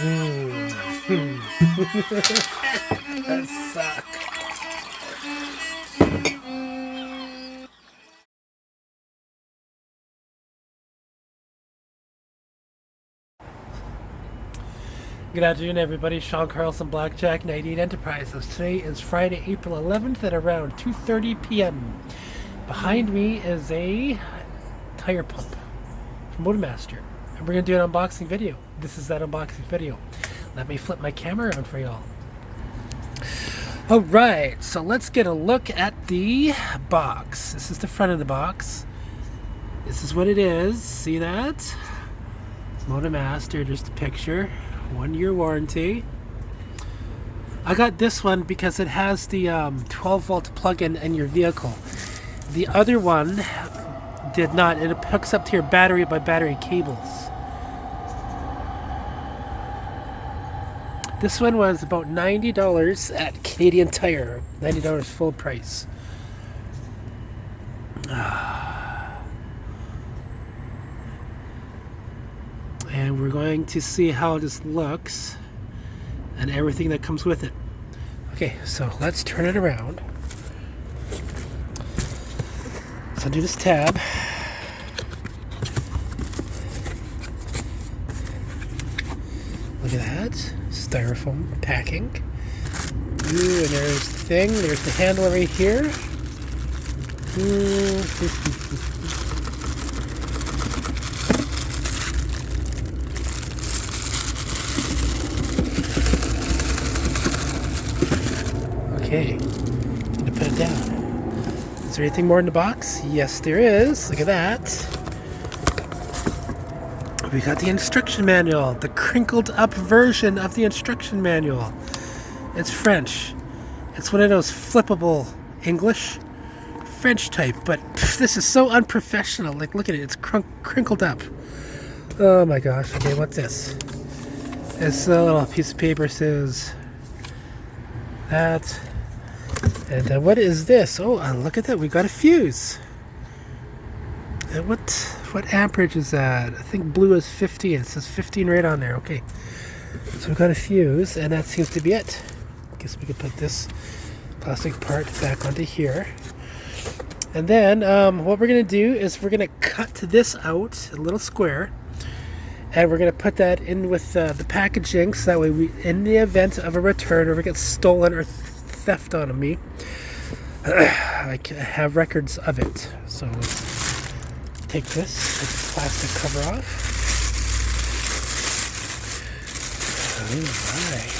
That suck. Good afternoon, everybody. Sean Carlson, Blackjack 98 Enterprises. Today is Friday, April 11th at around 2:30 p.m. Behind me is a tire pump from Motomaster. And we're going to do an unboxing video. This is that unboxing video. Let me flip my camera around for y'all. Alright, so let's get a look at the box. This is the front of the box. This is what it is. See that? Motomaster, just a picture. 1-year warranty. I got this one because it has the 12-volt plug-in in your vehicle. The other one did not. It hooks up to your battery by battery cables. This one was about $90 at Canadian Tire. $90 full price. And we're going to see how this looks and everything that comes with it. Okay, so let's turn it around. So undo this tab. Look at that. Styrofoam packing. Ooh, and there's the thing. There's the handle right here. Okay, need to put it down. Is there anything more in the box? Yes, there is. Look at that. We got the instruction manual, the crinkled up version of the instruction manual. It's French. It's one of those flippable English French type, but this is so unprofessional. Like, look at it, it's crinkled up. Oh my gosh. Okay, what's this? It's a little piece of paper, says that. And what is this? Oh, look at that. We got a fuse. And what amperage is that? I think blue is 15. It says 15 right on there. Okay. So we've got a fuse, and that seems to be it. I guess we could put this plastic part back onto here. And then what we're going to do is we're going to cut this out, a little square, and we're going to put that in with the packaging, so that way in the event of a return or if it gets stolen or theft on me, I have records of it. So let's take this plastic cover off. Alright.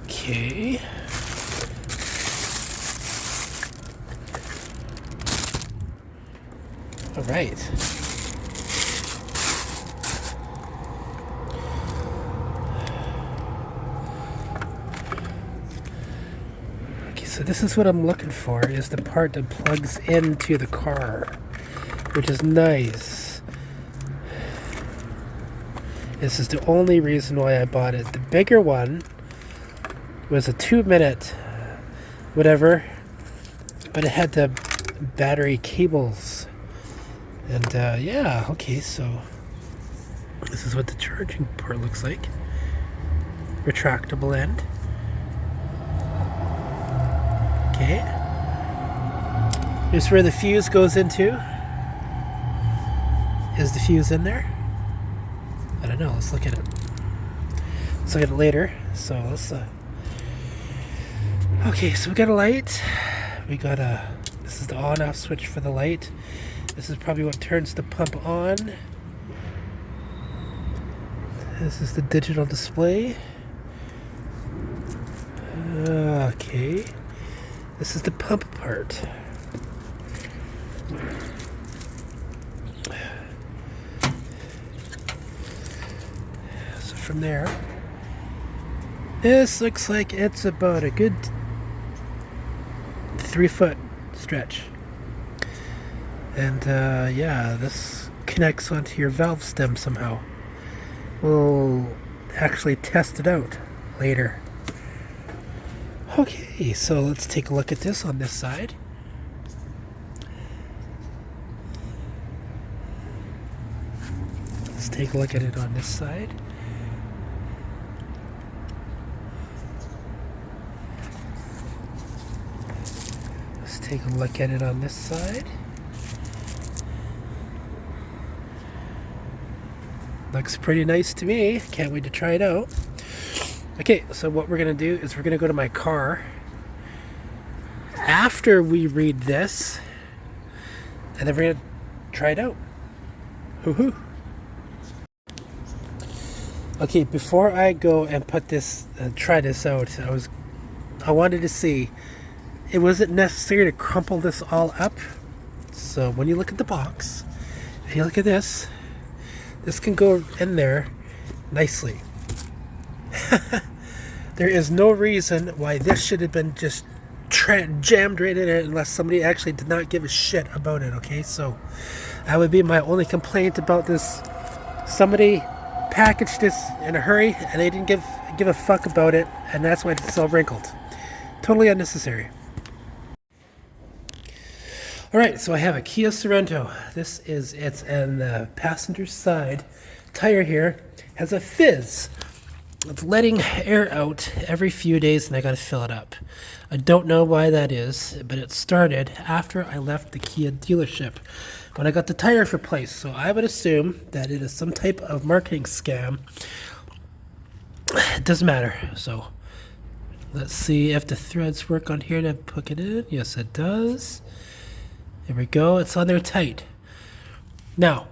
Okay. Alright. So this is what I'm looking for, is the part that plugs into the car, which is nice. This is the only reason why I bought it. The bigger one was a 2-minute whatever, but it had the battery cables. And yeah, okay, so this is what the charging port looks like. Retractable end. Okay. Here's where the fuse goes into. Is the fuse in there? I don't know. Let's look at it. Let's look at it later. So let's. Okay, so we got a light. We got a. This is the on-off switch for the light. This is probably what turns the pump on. This is the digital display. Okay. This is the pump part. So from there, this looks like it's about a good 3-foot stretch. And yeah, this connects onto your valve stem somehow. We'll actually test it out later. Okay, so let's take a look at this on this side. take a look at it on this side. Let's take a look at it on this side. Looks pretty nice to me. Can't wait to try it out. Okay, so what we're going to do is we're going to go to my car. After we read this, and then we're going to try it out. Hoo-hoo. Okay, before I go and put this, try this out, I wanted to see, it wasn't necessary to crumple this all up. So when you look at the box, if you look at this can go in there nicely. There is no reason why this should have been just jammed right in it unless somebody actually did not give a shit about it, okay? So that would be my only complaint about this. Somebody packaged this in a hurry and they didn't give a fuck about it, and that's why it's all wrinkled. Totally unnecessary. Alright, so I have a Kia Sorento. It's on the passenger side. Tire here has a fizz. It's letting air out every few days and I gotta fill it up. I don't know why that is, but it started after I left the Kia dealership when I got the tires replaced. So I would assume that it is some type of marketing scam. It doesn't matter. So let's see if the threads work on here to hook it in. Yes, it does. There we go. It's on there tight. Now,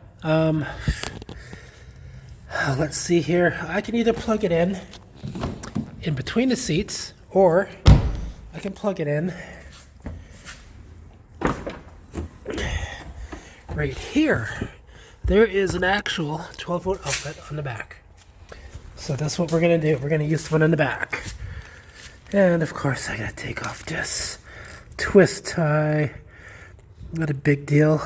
let's see here. I can either plug it in between the seats, or I can plug it in right here. There is an actual 12-volt outlet on the back. So that's what we're going to do. We're going to use the one on the back. And of course, I got to take off this twist tie. Not a big deal.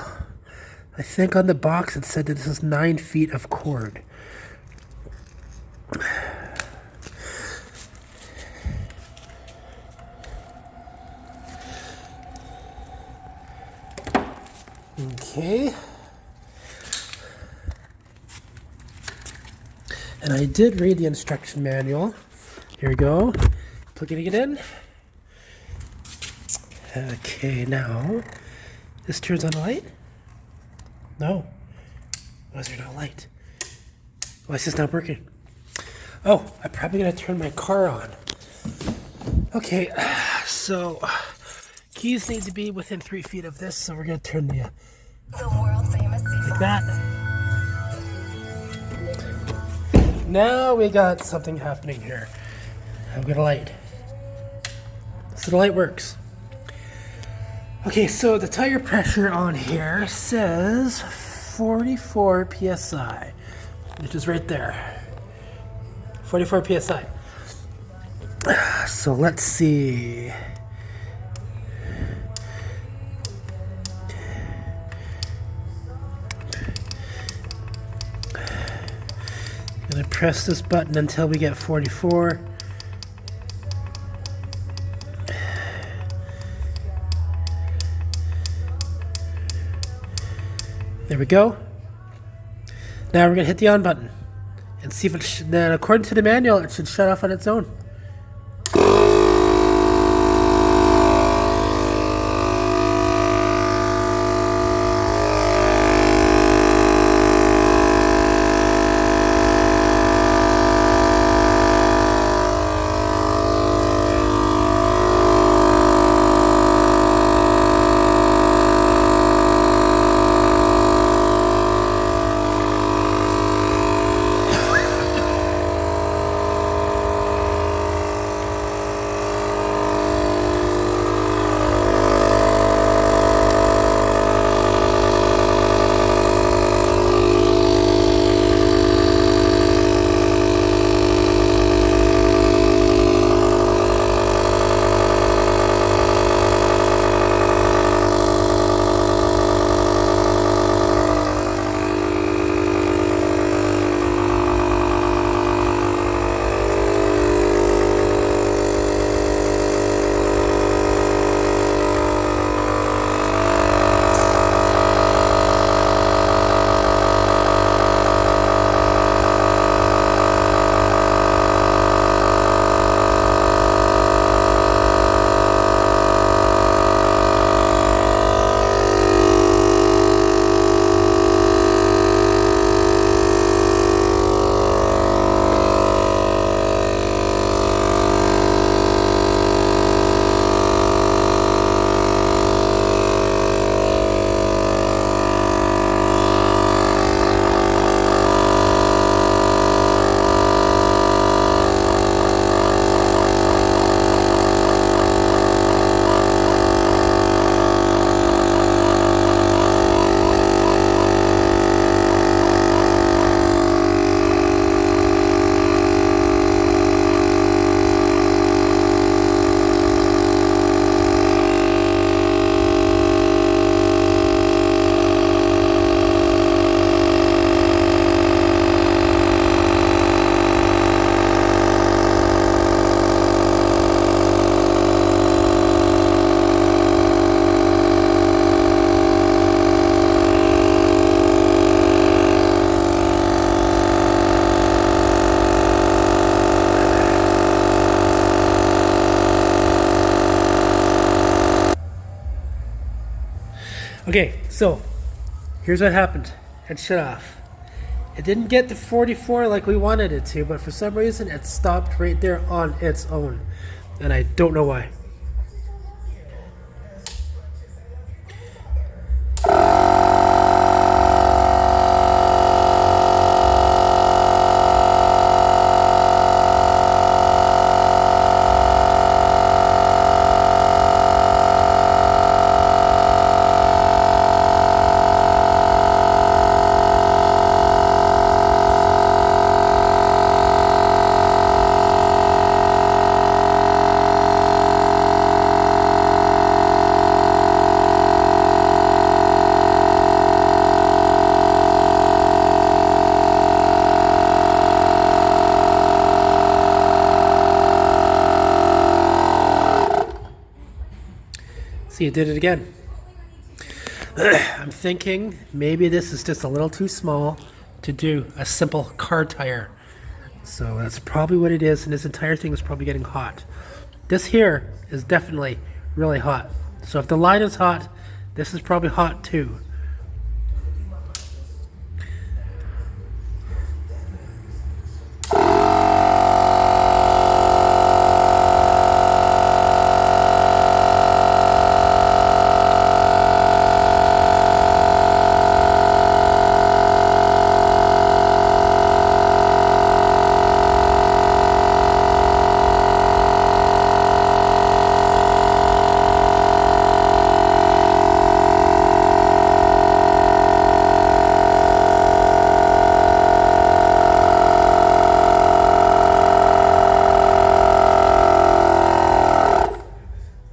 I think on the box it said that this is 9 feet of cord. Okay. And I did read the instruction manual. Here we go. Plugging it in. Okay, now this turns on the light? No. Why is there no light? Why is this not working? Oh, I'm probably going to turn my car on. Okay, so keys need to be within 3 feet of this, so we're going to turn the world famous like that. Now we got something happening here. I've got a light. So the light works. Okay, so the tire pressure on here says 44 psi, which is right there. 44 psi. So let's see. Gonna press this button until we get 44. There we go. Now we're going to hit the on button and see if it then according to the manual it should shut off on its own. Okay, so here's what happened. It shut off. It didn't get to 44 like we wanted it to, but for some reason it stopped right there on its own. And I don't know why. See, it did it again. I'm thinking maybe this is just a little too small to do a simple car tire. So that's probably what it is, and this entire thing is probably getting hot. This here is definitely really hot. So if the line is hot, this is probably hot too.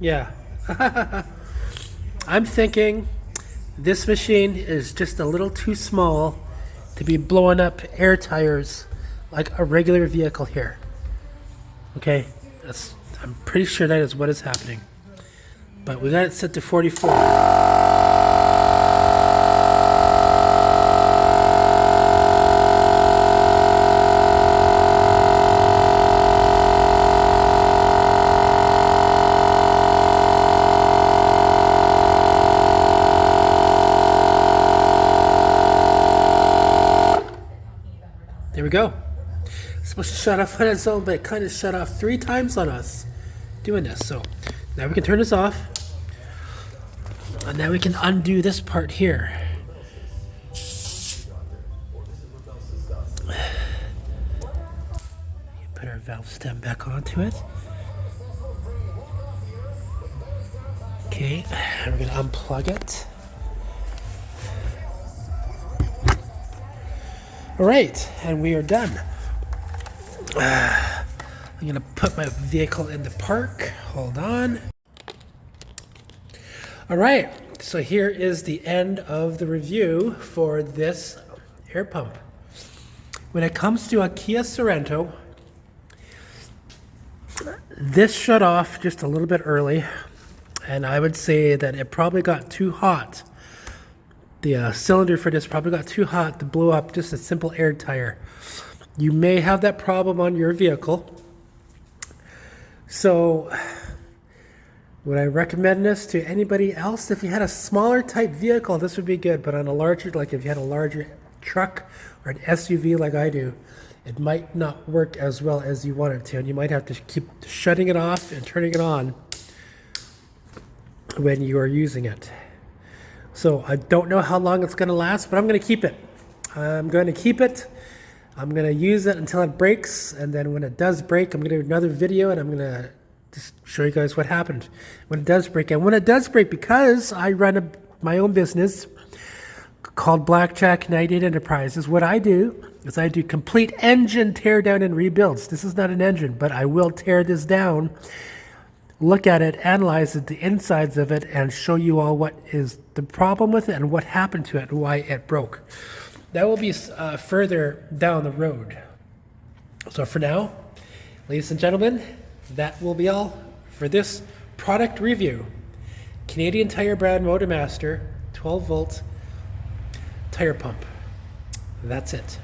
Yeah. I'm thinking this machine is just a little too small to be blowing up air tires like a regular vehicle here. Okay, I'm pretty sure that is what is happening. But we got it set to 44. There we go. It's supposed to shut off on its own, but it kind of shut off 3 times on us doing this. So now we can turn this off. And now we can undo this part here. Put our valve stem back onto it. Okay, and we're going to unplug it. All right, and we are done. I'm gonna put my vehicle in the park. Hold on. All right, so here is the end of the review for this air pump. When it comes to a Kia Sorento, this shut off just a little bit early, and I would say that it probably got too hot. The cylinder for this probably got too hot to blow up just a simple air tire. You may have that problem on your vehicle. So would I recommend this to anybody else? If you had a smaller type vehicle, this would be good. But on a larger, like if you had a larger truck or an SUV like I do, it might not work as well as you want it to. And you might have to keep shutting it off and turning it on when you are using it. So I don't know how long it's going to last, but I'm going to keep it. I'm going to keep it. I'm going to use it until it breaks, and then when it does break, I'm going to do another video, and I'm going to just show you guys what happened when it does break. And when it does break, because I run my own business called Blackjack 98 Enterprises, what I do is I do complete engine tear down and rebuilds. This is not an engine, but I will tear this down, look at it, analyze it, the insides of it, and show you all what is the problem with it and what happened to it and why it broke. That will be further down the road. So for now, ladies and gentlemen, that will be all for this product review. Canadian Tire brand Motomaster 12 volt tire pump. That's it.